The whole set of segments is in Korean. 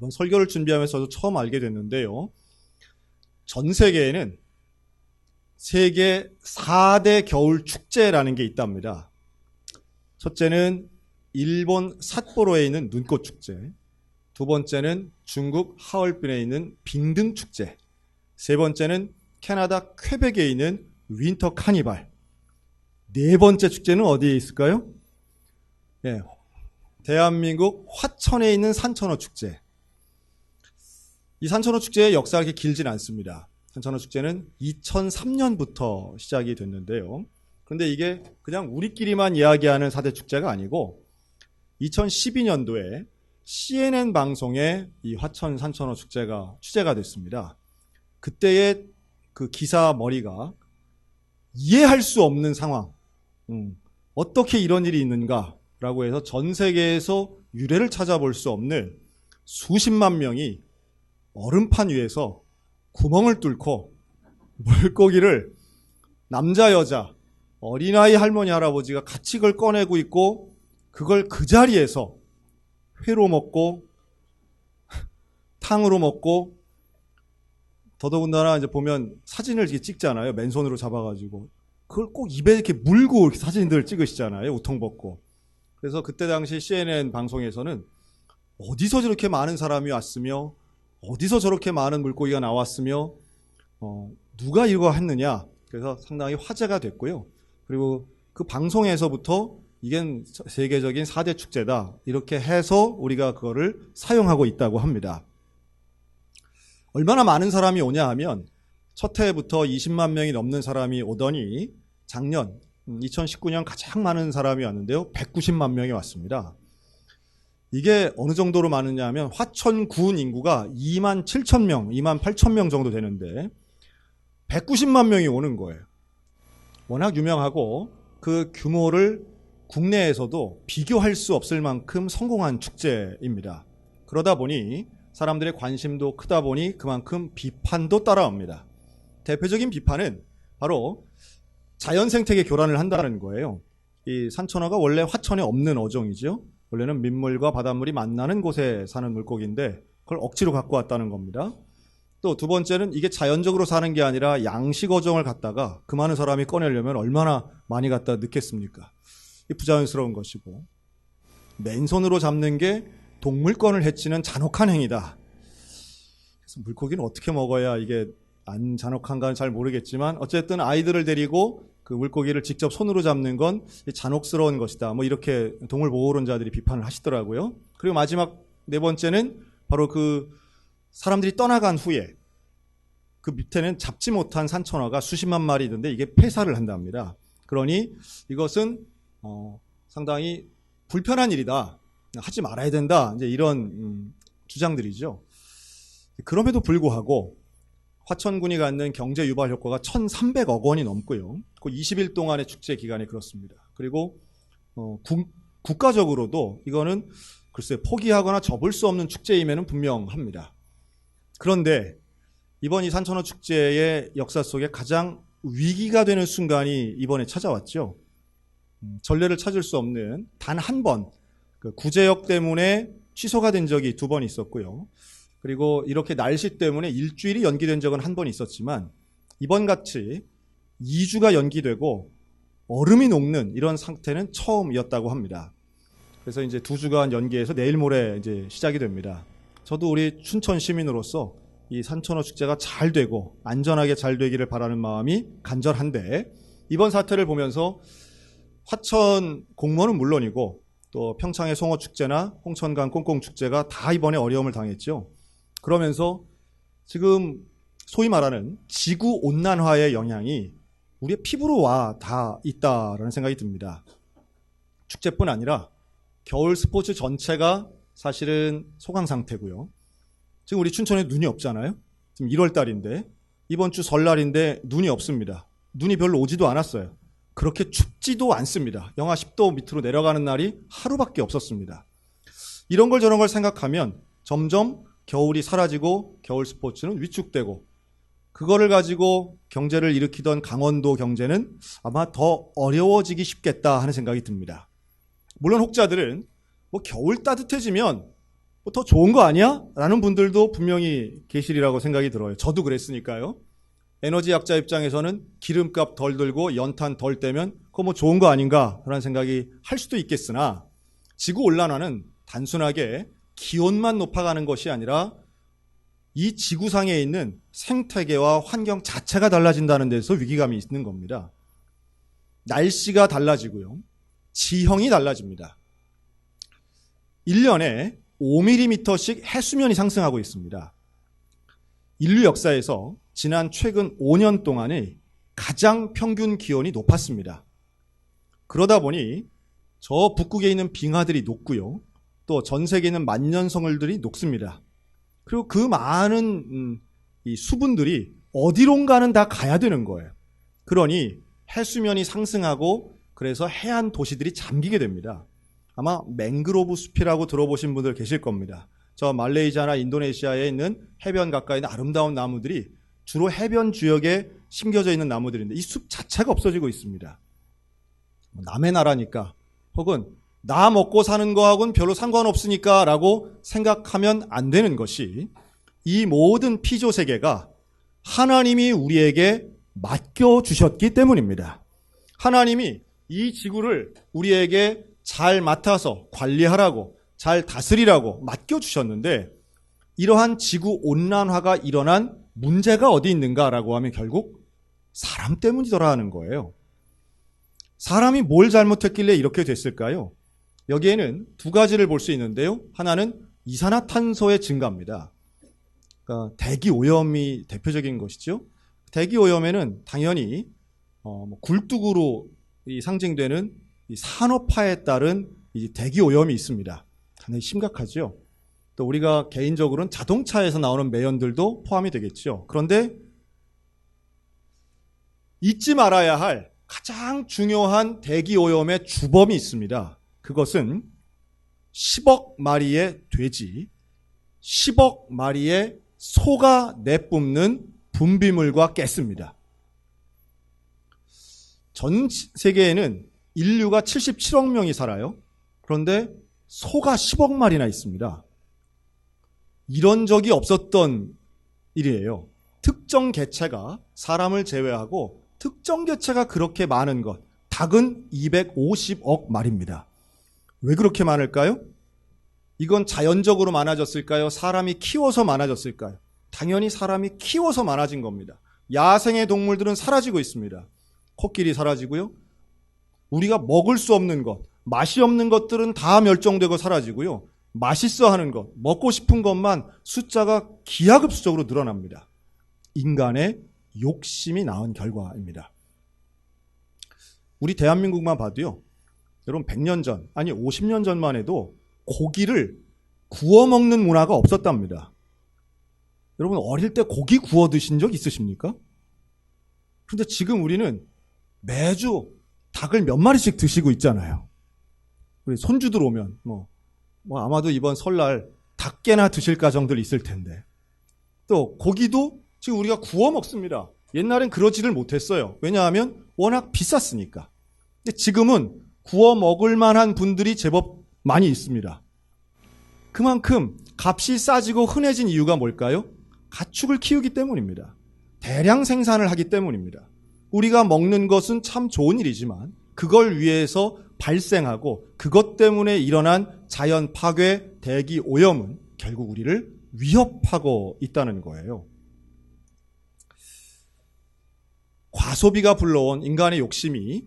이번 설교를 준비하면서 저도 처음 알게 됐는데요. 전 세계에는 세계 4대 겨울 축제라는 게 있답니다. 첫째는 일본 삿포로에 있는 눈꽃 축제, 두 번째는 중국 하얼빈에 있는 빙등 축제, 세 번째는 캐나다 퀘벡에 있는 윈터 카니발, 네 번째 축제는 어디에 있을까요? 네, 대한민국 화천에 있는 산천어 축제. 이 산천어 축제의 역사가 그렇게 길진 않습니다. 산천어 축제는 2003년부터 시작이 됐는데요. 그런데 이게 그냥 우리끼리만 이야기하는 4대 축제가 아니고 2012년도에 CNN 방송에 이 화천 산천어 축제가 취재가 됐습니다. 그때의 그 기사 머리가 이해할 수 없는 상황, 어떻게 이런 일이 있는가라고 해서 전 세계에서 유래를 찾아볼 수 없는 수십만 명이 얼음판 위에서 구멍을 뚫고 물고기를 남자 여자 어린아이 할머니 할아버지가 같이 그걸 꺼내고 있고 그걸 그 자리에서 회로 먹고 탕으로 먹고 더더군다나 이제 보면 사진을 이렇게 찍잖아요. 맨손으로 잡아가지고 그걸 꼭 입에 이렇게 물고 이렇게 사진들 찍으시잖아요. 우통 벗고. 그래서 그때 당시 CNN 방송에서는 어디서 저렇게 많은 사람이 왔으며 어디서 저렇게 많은 물고기가 나왔으며 누가 이거 했느냐. 그래서 상당히 화제가 됐고요. 그리고 그 방송에서부터 이게 세계적인 4대 축제다. 이렇게 해서 우리가 그거를 사용하고 있다고 합니다. 얼마나 많은 사람이 오냐 하면 첫 해부터 20만 명이 넘는 사람이 오더니 작년 2019년 가장 많은 사람이 왔는데요. 190만 명이 왔습니다. 이게 어느 정도로 많으냐 하면 화천군 인구가 2만 7천 명, 2만 8천 명 정도 되는데 190만 명이 오는 거예요. 워낙 유명하고 그 규모를 국내에서도 비교할 수 없을 만큼 성공한 축제입니다. 그러다 보니 사람들의 관심도 크다 보니 그만큼 비판도 따라옵니다. 대표적인 비판은 바로 자연 생태계 교란을 한다는 거예요. 이 산천어가 원래 화천에 없는 어종이죠. 원래는 민물과 바닷물이 만나는 곳에 사는 물고기인데 그걸 억지로 갖고 왔다는 겁니다. 또 두 번째는 이게 자연적으로 사는 게 아니라 양식 어종을 갖다가 그 많은 사람이 꺼내려면 얼마나 많이 갖다 넣겠습니까? 이 부자연스러운 것이고 맨손으로 잡는 게 동물권을 해치는 잔혹한 행위다. 그래서 물고기는 어떻게 먹어야 이게 안 잔혹한가는 잘 모르겠지만 어쨌든 아이들을 데리고 그 물고기를 직접 손으로 잡는 건 잔혹스러운 것이다. 뭐 이렇게 동물보호론자들이 비판을 하시더라고요. 그리고 마지막 네 번째는 바로 그 사람들이 떠나간 후에 그 밑에는 잡지 못한 산천어가 수십만 마리 있는데 이게 폐사를 한답니다. 그러니 이것은 상당히 불편한 일이다. 하지 말아야 된다. 이제 이런 주장들이죠. 그럼에도 불구하고 화천군이 갖는 경제 유발 효과가 1,300억 원이 넘고요. 그 20일 동안의 축제 기간이 그렇습니다. 그리고 국가적으로도 이거는 글쎄 포기하거나 접을 수 없는 축제임에는 분명합니다. 그런데 이번 이 산천어 축제의 역사 속에 가장 위기가 되는 순간이 이번에 찾아왔죠. 전례를 찾을 수 없는 단 한 번 그 구제역 때문에 취소가 된 적이 2번 있었고요. 그리고 이렇게 날씨 때문에 일주일이 연기된 적은 한 번 있었지만 이번 같이 2주가 연기되고 얼음이 녹는 이런 상태는 처음이었다고 합니다. 그래서 이제 2주간 연기해서 내일 모레 이제 시작이 됩니다. 저도 우리 춘천 시민으로서 이 산천어 축제가 잘 되고 안전하게 잘 되기를 바라는 마음이 간절한데 이번 사태를 보면서 화천 공무원은 물론이고 또 평창의 송어축제나 홍천강 꽁꽁축제가 다 이번에 어려움을 당했죠. 그러면서 지금 소위 말하는 지구온난화의 영향이 우리의 피부로 와 다 있다라는 생각이 듭니다. 축제뿐 아니라 겨울 스포츠 전체가 사실은 소강 상태고요. 지금 우리 춘천에 눈이 없잖아요. 지금 1월 달인데 이번 주 설날인데 눈이 없습니다. 눈이 별로 오지도 않았어요. 그렇게 춥지도 않습니다. 영하 10도 밑으로 내려가는 날이 하루밖에 없었습니다. 이런 걸 저런 걸 생각하면 점점 겨울이 사라지고 겨울 스포츠는 위축되고 그거를 가지고 경제를 일으키던 강원도 경제는 아마 더 어려워지기 쉽겠다 하는 생각이 듭니다. 물론 혹자들은 뭐 겨울 따뜻해지면 더 좋은 거 아니야? 라는 분들도 분명히 계시리라고 생각이 들어요. 저도 그랬으니까요. 에너지 약자 입장에서는 기름값 덜 들고 연탄 덜 떼면 그거 뭐 좋은 거 아닌가 라는 생각이 할 수도 있겠으나 지구온난화는 단순하게 기온만 높아가는 것이 아니라 이 지구상에 있는 생태계와 환경 자체가 달라진다는 데서 위기감이 있는 겁니다. 날씨가 달라지고요. 지형이 달라집니다. 1년에 5mm씩 해수면이 상승하고 있습니다. 인류 역사에서 지난 최근 5년 동안에 가장 평균 기온이 높았습니다. 그러다 보니 저 북극에 있는 빙하들이 녹고요. 또 전 세계에 있는 만년성을들이 녹습니다. 그리고 그 많은 이 수분들이 어디론가는 다 가야 되는 거예요. 그러니 해수면이 상승하고 그래서 해안 도시들이 잠기게 됩니다. 아마 맹그로브 숲이라고 들어보신 분들 계실 겁니다. 저 말레이시아나 인도네시아에 있는 해변 가까이 있는 아름다운 나무들이 주로 해변 지역에 심겨져 있는 나무들인데 이 숲 자체가 없어지고 있습니다. 남의 나라니까 혹은 나 먹고 사는 거하고는 별로 상관없으니까 라고 생각하면 안 되는 것이 이 모든 피조 세계가 하나님이 우리에게 맡겨주셨기 때문입니다. 하나님이 이 지구를 우리에게 잘 맡아서 관리하라고 잘 다스리라고 맡겨주셨는데 이러한 지구 온난화가 일어난 문제가 어디 있는가라고 하면 결국 사람 때문이더라 하는 거예요. 사람이 뭘 잘못했길래 이렇게 됐을까요? 여기에는 두 가지를 볼 수 있는데요. 하나는 이산화탄소의 증가입니다. 그러니까 대기 오염이 대표적인 것이죠. 대기 오염에는 당연히 굴뚝으로 상징되는 이 산업화에 따른 이 대기 오염이 있습니다. 상당히 심각하죠. 또 우리가 개인적으로는 자동차에서 나오는 매연들도 포함이 되겠죠. 그런데 잊지 말아야 할 가장 중요한 대기 오염의 주범이 있습니다. 그것은 10억 마리의 돼지, 10억 마리의 소가 내뿜는 분비물과 가스입니다. 전 세계에는 인류가 77억 명이 살아요. 그런데 소가 10억 마리나 있습니다. 이런 적이 없었던 일이에요. 특정 개체가 사람을 제외하고 특정 개체가 그렇게 많은 것. 닭은 250억 마리입니다. 왜 그렇게 많을까요? 이건 자연적으로 많아졌을까요? 사람이 키워서 많아졌을까요? 당연히 사람이 키워서 많아진 겁니다. 야생의 동물들은 사라지고 있습니다. 코끼리 사라지고요. 우리가 먹을 수 없는 것, 맛이 없는 것들은 다 멸종되고 사라지고요. 맛있어 하는 것, 먹고 싶은 것만 숫자가 기하급수적으로 늘어납니다. 인간의 욕심이 낳은 결과입니다. 우리 대한민국만 봐도요. 여러분 100년 전, 아니 50년 전만 해도 고기를 구워 먹는 문화가 없었답니다. 여러분 어릴 때 고기 구워 드신 적 있으십니까? 그런데 지금 우리는 매주 닭을 몇 마리씩 드시고 있잖아요. 우리 손주들 오면 아마도 이번 설날 닭게나 드실 가정들 있을 텐데 또 고기도 지금 우리가 구워 먹습니다. 옛날엔 그러지를 못했어요. 왜냐하면 워낙 비쌌으니까. 근데 지금은 구워 먹을 만한 분들이 제법 많이 있습니다. 그만큼 값이 싸지고 흔해진 이유가 뭘까요? 가축을 키우기 때문입니다. 대량 생산을 하기 때문입니다. 우리가 먹는 것은 참 좋은 일이지만 그걸 위해서 발생하고 그것 때문에 일어난 자연 파괴, 대기 오염은 결국 우리를 위협하고 있다는 거예요. 과소비가 불러온 인간의 욕심이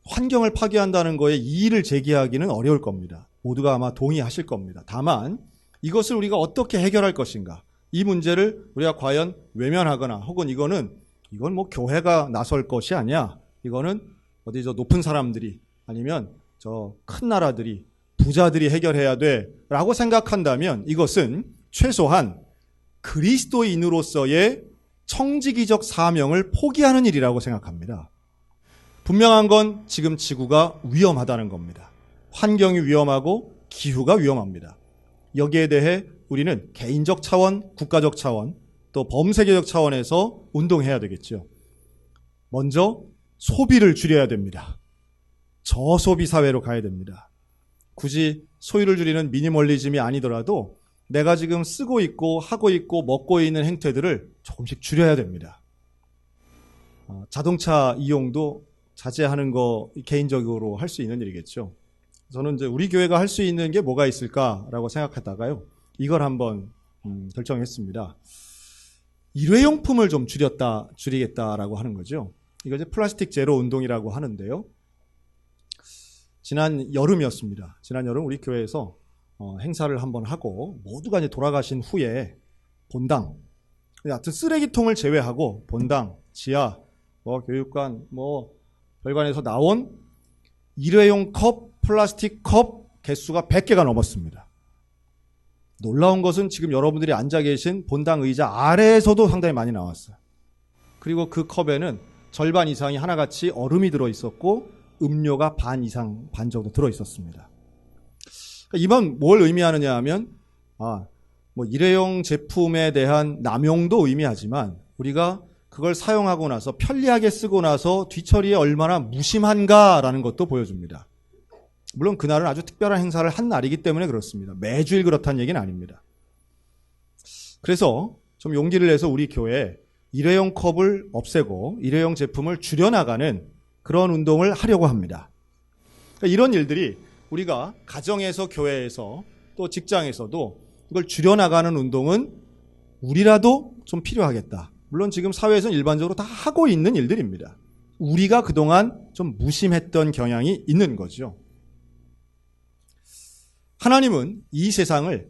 환경을 파괴한다는 거에 이의를 제기하기는 어려울 겁니다. 모두가 아마 동의하실 겁니다. 다만 이것을 우리가 어떻게 해결할 것인가? 이 문제를 우리가 과연 외면하거나 혹은 이건 뭐 교회가 나설 것이 아니야. 이거는 어디 저 높은 사람들이 아니면 저 큰 나라들이 부자들이 해결해야 돼라고 생각한다면 이것은 최소한 그리스도인으로서의 청지기적 사명을 포기하는 일이라고 생각합니다. 분명한 건 지금 지구가 위험하다는 겁니다. 환경이 위험하고 기후가 위험합니다. 여기에 대해 우리는 개인적 차원, 국가적 차원, 또 범세계적 차원에서 운동해야 되겠죠. 먼저 소비를 줄여야 됩니다. 저소비 사회로 가야 됩니다. 굳이 소유를 줄이는 미니멀리즘이 아니더라도 내가 지금 쓰고 있고 하고 있고 먹고 있는 행태들을 조금씩 줄여야 됩니다. 자동차 이용도 자제하는 거 개인적으로 할 수 있는 일이겠죠. 저는 이제 우리 교회가 할 수 있는 게 뭐가 있을까라고 생각하다가요, 이걸 한번 결정했습니다. 일회용품을 좀 줄이겠다라고 하는 거죠. 이거 이제 플라스틱 제로 운동이라고 하는데요. 지난 여름이었습니다. 지난 여름 우리 교회에서 행사를 한번 하고 모두가 이제 돌아가신 후에 본당, 하여튼 쓰레기통을 제외하고 본당, 지하, 교육관, 별관에서 나온 일회용 컵, 플라스틱 컵 개수가 100개가 넘었습니다. 놀라운 것은 지금 여러분들이 앉아 계신 본당 의자 아래에서도 상당히 많이 나왔어요. 그리고 그 컵에는 절반 이상이 하나같이 얼음이 들어있었고 음료가 반 정도 들어있었습니다. 이건 뭘 의미하느냐 하면 일회용 제품에 대한 남용도 의미하지만 우리가 그걸 사용하고 나서 편리하게 쓰고 나서 뒤처리에 얼마나 무심한가라는 것도 보여줍니다. 물론 그날은 아주 특별한 행사를 한 날이기 때문에 그렇습니다. 매주일 그렇다는 얘기는 아닙니다. 그래서 좀 용기를 내서 우리 교회에 일회용 컵을 없애고 일회용 제품을 줄여나가는 그런 운동을 하려고 합니다. 그러니까 이런 일들이 우리가 가정에서, 교회에서, 또 직장에서도 이걸 줄여나가는 운동은 우리라도 좀 필요하겠다. 물론 지금 사회에서는 일반적으로 다 하고 있는 일들입니다. 우리가 그동안 좀 무심했던 경향이 있는 거죠. 하나님은 이 세상을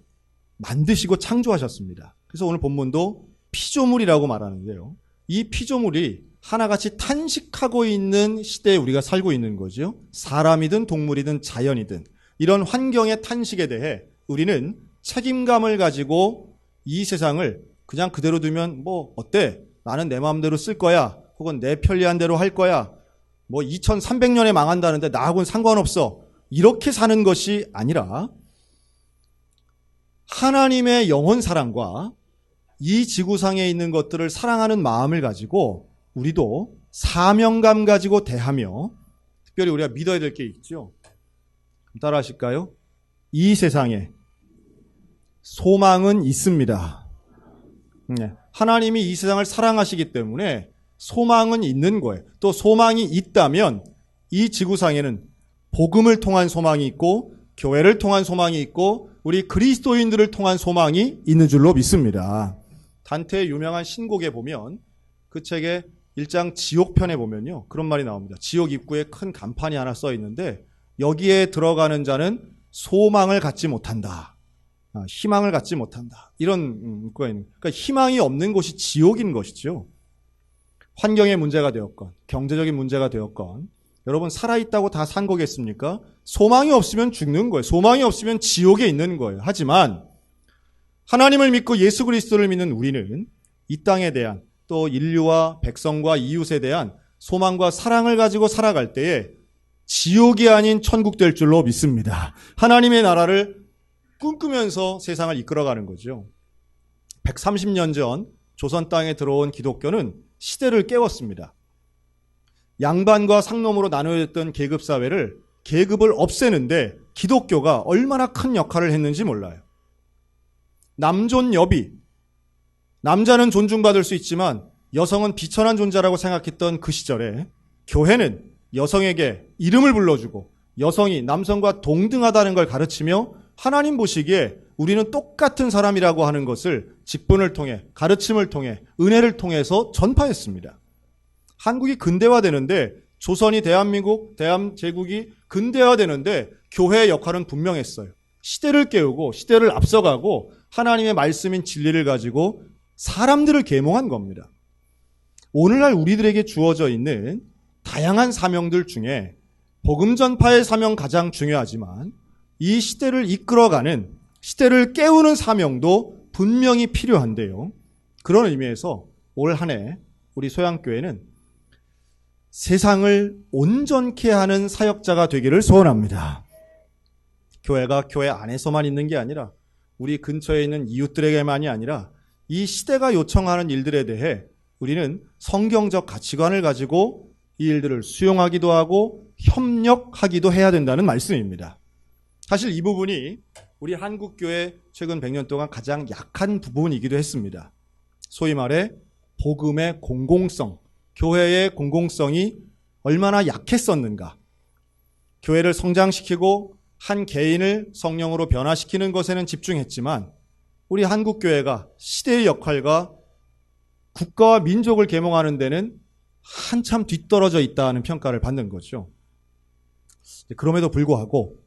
만드시고 창조하셨습니다. 그래서 오늘 본문도 피조물이라고 말하는데요. 이 피조물이 하나같이 탄식하고 있는 시대에 우리가 살고 있는 거죠. 사람이든 동물이든 자연이든 이런 환경의 탄식에 대해 우리는 책임감을 가지고 이 세상을 그냥 그대로 두면 어때? 나는 내 마음대로 쓸 거야. 혹은 내 편리한 대로 할 거야. 2300년에 망한다는데 나하고는 상관없어. 이렇게 사는 것이 아니라 하나님의 영원 사랑과 이 지구상에 있는 것들을 사랑하는 마음을 가지고 우리도 사명감 가지고 대하며, 특별히 우리가 믿어야 될 게 있죠. 따라 하실까요? 이 세상에 소망은 있습니다. 하나님이 이 세상을 사랑하시기 때문에 소망은 있는 거예요. 또 소망이 있다면 이 지구상에는 복음을 통한 소망이 있고 교회를 통한 소망이 있고 우리 그리스도인들을 통한 소망이 있는 줄로 믿습니다. 단테의 유명한 신곡에 보면 그 책의 1장 지옥편에 보면요, 그런 말이 나옵니다. 지옥 입구에 큰 간판이 하나 써 있는데 여기에 들어가는 자는 소망을 갖지 못한다. 희망을 갖지 못한다. 이런 문구가 있는. 그러니까 희망이 없는 곳이 지옥인 것이죠. 환경의 문제가 되었건 경제적인 문제가 되었건 여러분 살아있다고 다 산 거겠습니까? 소망이 없으면 죽는 거예요. 소망이 없으면 지옥에 있는 거예요. 하지만 하나님을 믿고 예수 그리스도를 믿는 우리는 이 땅에 대한 또 인류와 백성과 이웃에 대한 소망과 사랑을 가지고 살아갈 때에 지옥이 아닌 천국 될 줄로 믿습니다. 하나님의 나라를 꿈꾸면서 세상을 이끌어가는 거죠. 130년 전 조선 땅에 들어온 기독교는 시대를 깨웠습니다. 양반과 상놈으로 나누어졌던 계급사회를 계급을 없애는데 기독교가 얼마나 큰 역할을 했는지 몰라요. 남존여비, 남자는 존중받을 수 있지만 여성은 비천한 존재라고 생각했던 그 시절에 교회는 여성에게 이름을 불러주고 여성이 남성과 동등하다는 걸 가르치며 하나님 보시기에 우리는 똑같은 사람이라고 하는 것을 직분을 통해, 가르침을 통해, 은혜를 통해서 전파했습니다. 한국이 근대화되는데, 조선이 대한민국, 대한제국이 근대화되는데 교회의 역할은 분명했어요. 시대를 깨우고 시대를 앞서가고 하나님의 말씀인 진리를 가지고 사람들을 계몽한 겁니다. 오늘날 우리들에게 주어져 있는 다양한 사명들 중에 복음 전파의 사명 가장 중요하지만 이 시대를 이끌어가는, 시대를 깨우는 사명도 분명히 필요한데요. 그런 의미에서 올 한 해 우리 소양교회는 세상을 온전케 하는 사역자가 되기를 소원합니다. 교회가 교회 안에서만 있는 게 아니라 우리 근처에 있는 이웃들에게만이 아니라 이 시대가 요청하는 일들에 대해 우리는 성경적 가치관을 가지고 이 일들을 수용하기도 하고 협력하기도 해야 된다는 말씀입니다. 사실 이 부분이 우리 한국교회 최근 100년 동안 가장 약한 부분이기도 했습니다. 소위 말해 복음의 공공성, 교회의 공공성이 얼마나 약했었는가. 교회를 성장시키고 한 개인을 성령으로 변화시키는 것에는 집중했지만 우리 한국교회가 시대의 역할과 국가와 민족을 계몽하는 데는 한참 뒤떨어져 있다는 평가를 받는 거죠. 그럼에도 불구하고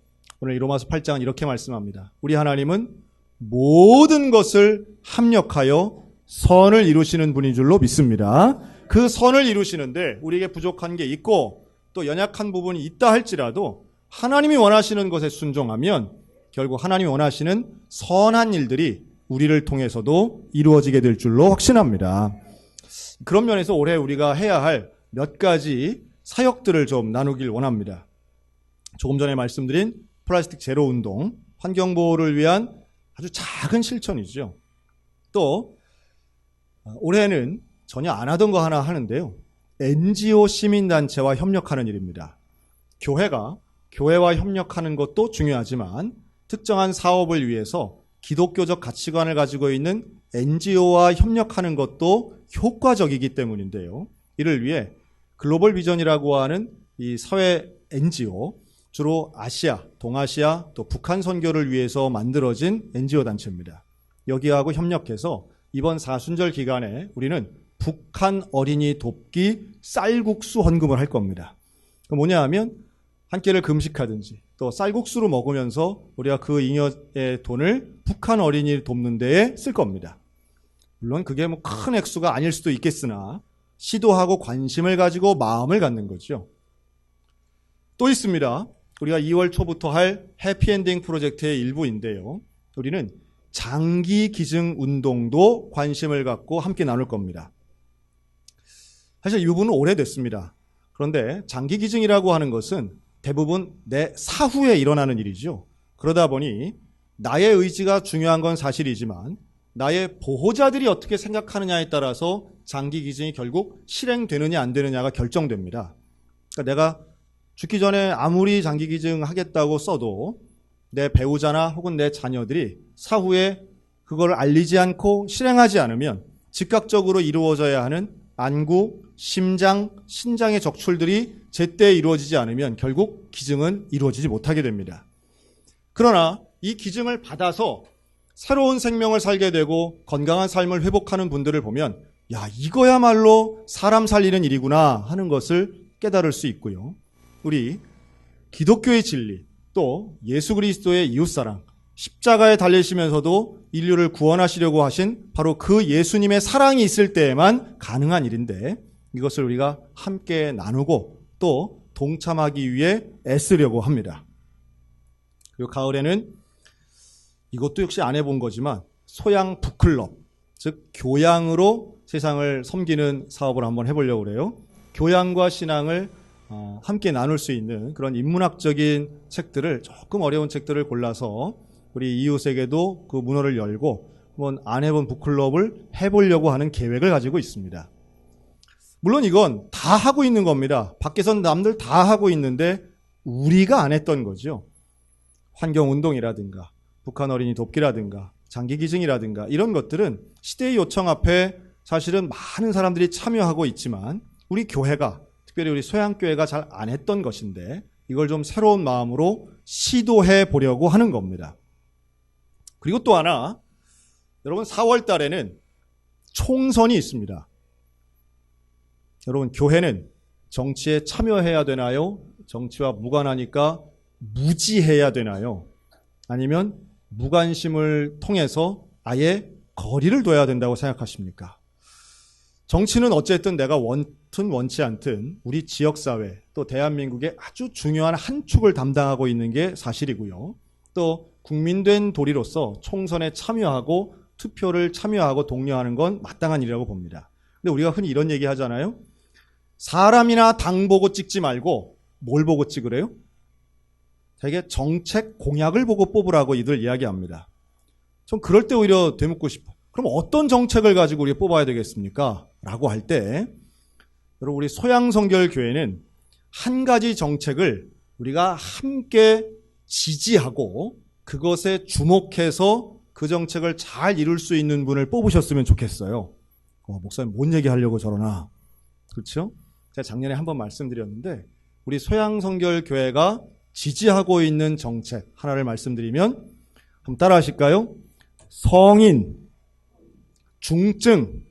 오늘 이 로마서 8장은 이렇게 말씀합니다. 우리 하나님은 모든 것을 합력하여 선을 이루시는 분인 줄로 믿습니다. 그 선을 이루시는데 우리에게 부족한 게 있고 또 연약한 부분이 있다 할지라도 하나님이 원하시는 것에 순종하면 결국 하나님이 원하시는 선한 일들이 우리를 통해서도 이루어지게 될 줄로 확신합니다. 그런 면에서 올해 우리가 해야 할 몇 가지 사역들을 좀 나누길 원합니다. 조금 전에 말씀드린 플라스틱 제로 운동, 환경보호를 위한 아주 작은 실천이죠. 또 올해는 전혀 안 하던 거 하나 하는데요. NGO 시민단체와 협력하는 일입니다. 교회와 협력하는 것도 중요하지만 특정한 사업을 위해서 기독교적 가치관을 가지고 있는 NGO와 협력하는 것도 효과적이기 때문인데요. 이를 위해 글로벌 비전이라고 하는 이 사회 NGO, 주로 아시아, 동아시아, 또 북한 선교를 위해서 만들어진 NGO 단체입니다. 여기하고 협력해서 이번 사순절 기간에 우리는 북한 어린이 돕기 쌀국수 헌금을 할 겁니다. 뭐냐 하면 한 끼를 금식하든지 또 쌀국수로 먹으면서 우리가 그 잉여의 돈을 북한 어린이를 돕는 데에 쓸 겁니다. 물론 그게 뭐 큰 액수가 아닐 수도 있겠으나 시도하고 관심을 가지고 마음을 갖는 거죠. 또 있습니다. 우리가 2월 초부터 할 해피엔딩 프로젝트의 일부인데요. 우리는 장기 기증 운동도 관심을 갖고 함께 나눌 겁니다. 사실 이 부분은 오래됐습니다. 그런데 장기 기증이라고 하는 것은 대부분 내 사후에 일어나는 일이죠. 그러다 보니 나의 의지가 중요한 건 사실이지만 나의 보호자들이 어떻게 생각하느냐에 따라서 장기 기증이 결국 실행되느냐 안 되느냐가 결정됩니다. 그러니까 내가 죽기 전에 아무리 장기 기증 하겠다고 써도 내 배우자나 혹은 내 자녀들이 사후에 그걸 알리지 않고 실행하지 않으면 즉각적으로 이루어져야 하는 안구, 심장, 신장의 적출들이 제때 이루어지지 않으면 결국 기증은 이루어지지 못하게 됩니다. 그러나 이 기증을 받아서 새로운 생명을 살게 되고 건강한 삶을 회복하는 분들을 보면 야, 이거야말로 사람 살리는 일이구나 하는 것을 깨달을 수 있고요. 우리 기독교의 진리, 또 예수 그리스도의 이웃사랑, 십자가에 달리시면서도 인류를 구원하시려고 하신 바로 그 예수님의 사랑이 있을 때에만 가능한 일인데 이것을 우리가 함께 나누고 또 동참하기 위해 애쓰려고 합니다. 그리고 가을에는 이것도 역시 안 해본 거지만 소양 북클럽, 즉 교양으로 세상을 섬기는 사업을 한번 해보려고 그래요. 교양과 신앙을 함께 나눌 수 있는 그런 인문학적인 책들을, 조금 어려운 책들을 골라서 우리 이웃에게도 그 문호를 열고 한번 안 해본 북클럽을 해보려고 하는 계획을 가지고 있습니다. 물론 이건 다 하고 있는 겁니다. 밖에선 남들 다 하고 있는데 우리가 안 했던 거죠. 환경운동이라든가 북한 어린이 돕기라든가 장기기증이라든가 이런 것들은 시대의 요청 앞에 사실은 많은 사람들이 참여하고 있지만 우리 교회가, 특별히 우리 소양교회가 잘 안 했던 것인데 이걸 좀 새로운 마음으로 시도해 보려고 하는 겁니다. 그리고 또 하나, 여러분 4월 달에는 총선이 있습니다. 여러분 교회는 정치에 참여해야 되나요? 정치와 무관하니까 무지해야 되나요? 아니면 무관심을 통해서 아예 거리를 둬야 된다고 생각하십니까? 정치는 어쨌든 내가 원튼 원치 않든 우리 지역사회 또 대한민국의 아주 중요한 한 축을 담당하고 있는 게 사실이고요. 또 국민된 도리로서 총선에 참여하고 투표를 참여하고 독려하는 건 마땅한 일이라고 봅니다. 근데 우리가 흔히 이런 얘기 하잖아요. 사람이나 당 보고 찍지 말고 뭘 보고 찍으래요? 되게 정책 공약을 보고 뽑으라고 이들 이야기합니다. 전 그럴 때 오히려 되묻고 싶어요. 그럼 어떤 정책을 가지고 우리가 뽑아야 되겠습니까? 라고 할 때 여러분 우리 소양성결교회는 한 가지 정책을 우리가 함께 지지하고 그것에 주목해서 그 정책을 잘 이룰 수 있는 분을 뽑으셨으면 좋겠어요. 목사님 뭔 얘기하려고 저러나. 그렇죠? 제가 작년에 한번 말씀드렸는데 우리 소양성결교회가 지지하고 있는 정책 하나를 말씀드리면 한번 따라 하실까요? 성인, 중증,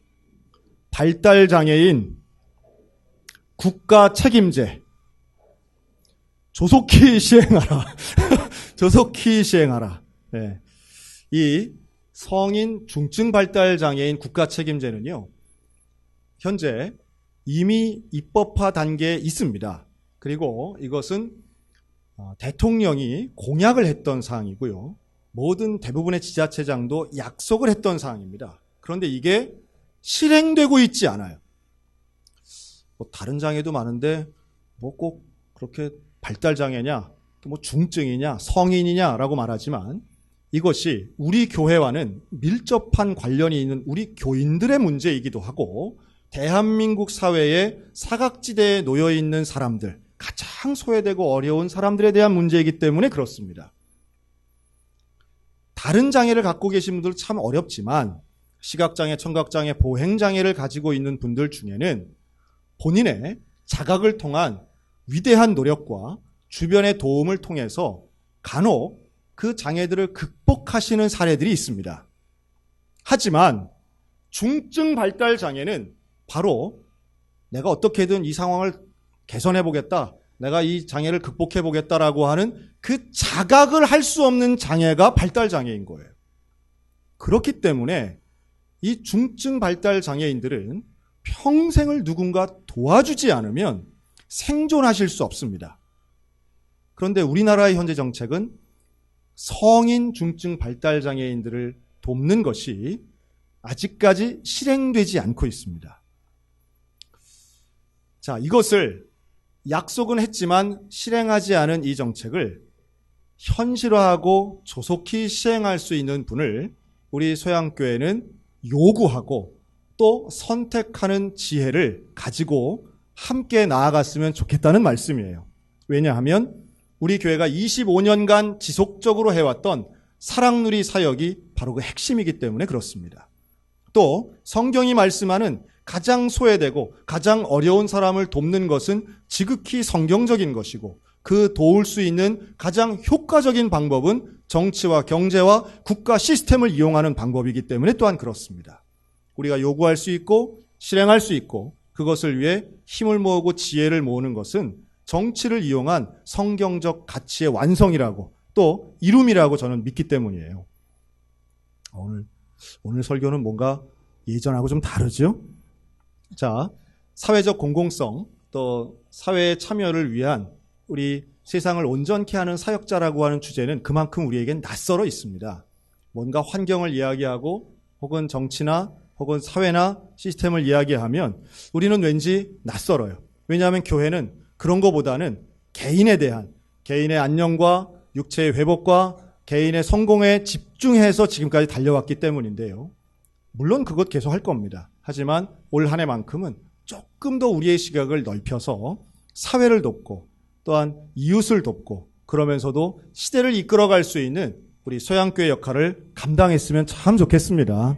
발달장애인, 국가 책임제, 조속히 시행하라. 조속히 시행하라. 네. 이 성인, 중증 발달장애인 국가 책임제는요, 현재 이미 입법화 단계에 있습니다. 그리고 이것은 대통령이 공약을 했던 사항이고요. 모든 대부분의 지자체장도 약속을 했던 사항입니다. 그런데 이게 실행되고 있지 않아요. 다른 장애도 많은데 꼭 그렇게 발달장애냐, 또 중증이냐, 성인이냐라고 말하지만 이것이 우리 교회와는 밀접한 관련이 있는 우리 교인들의 문제이기도 하고 대한민국 사회의 사각지대에 놓여 있는 사람들, 가장 소외되고 어려운 사람들에 대한 문제이기 때문에 그렇습니다. 다른 장애를 갖고 계신 분들 참 어렵지만 시각장애, 청각장애, 보행장애를 가지고 있는 분들 중에는 본인의 자각을 통한 위대한 노력과 주변의 도움을 통해서 간혹 그 장애들을 극복하시는 사례들이 있습니다. 하지만 중증 발달 장애는 바로 내가 어떻게든 이 상황을 개선해 보겠다, 내가 이 장애를 극복해 보겠다라고 하는 그 자각을 할 수 없는 장애가 발달 장애인 거예요. 그렇기 때문에 이 중증 발달 장애인들은 평생을 누군가 도와주지 않으면 생존하실 수 없습니다. 그런데 우리나라의 현재 정책은 성인 중증 발달 장애인들을 돕는 것이 아직까지 실행되지 않고 있습니다. 자, 이것을 약속은 했지만 실행하지 않은 이 정책을 현실화하고 조속히 시행할 수 있는 분을 우리 소양교회는 요구하고 또 선택하는 지혜를 가지고 함께 나아갔으면 좋겠다는 말씀이에요. 왜냐하면 우리 교회가 25년간 지속적으로 해왔던 사랑누리 사역이 바로 그 핵심이기 때문에 그렇습니다. 또 성경이 말씀하는 가장 소외되고 가장 어려운 사람을 돕는 것은 지극히 성경적인 것이고 그 도울 수 있는 가장 효과적인 방법은 정치와 경제와 국가 시스템을 이용하는 방법이기 때문에 또한 그렇습니다. 우리가 요구할 수 있고 실행할 수 있고 그것을 위해 힘을 모으고 지혜를 모으는 것은 정치를 이용한 성경적 가치의 완성이라고 또 이룸이라고 저는 믿기 때문이에요. 오늘 설교는 뭔가 예전하고 좀 다르죠? 자, 사회적 공공성 또 사회의 참여를 위한 우리 세상을 온전케 하는 사역자라고 하는 주제는 그만큼 우리에겐 낯설어 있습니다. 뭔가 환경을 이야기하고 혹은 정치나 혹은 사회나 시스템을 이야기하면 우리는 왠지 낯설어요. 왜냐하면 교회는 그런 것보다는 개인에 대한 개인의 안녕과 육체의 회복과 개인의 성공에 집중해서 지금까지 달려왔기 때문인데요. 물론 그것 계속 할 겁니다. 하지만 올 한 해만큼은 조금 더 우리의 시각을 넓혀서 사회를 돕고 또한 이웃을 돕고 그러면서도 시대를 이끌어갈 수 있는 우리 소양교회 역할을 감당했으면 참 좋겠습니다.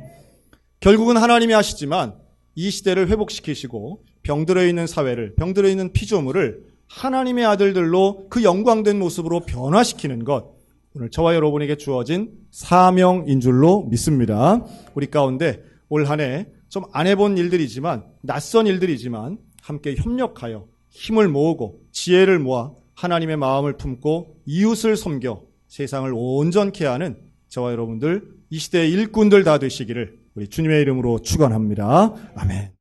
결국은 하나님이 하시지만 이 시대를 회복시키시고 병들어 있는 사회를, 병들어 있는 피조물을 하나님의 아들들로 그 영광된 모습으로 변화시키는 것, 오늘 저와 여러분에게 주어진 사명인 줄로 믿습니다. 우리 가운데 올 한 해 좀 안 해본 일들이지만 낯선 일들이지만 함께 협력하여 힘을 모으고 지혜를 모아 하나님의 마음을 품고 이웃을 섬겨 세상을 온전케 하는 저와 여러분들 이 시대의 일꾼들 다 되시기를 우리 주님의 이름으로 축원합니다. 아멘.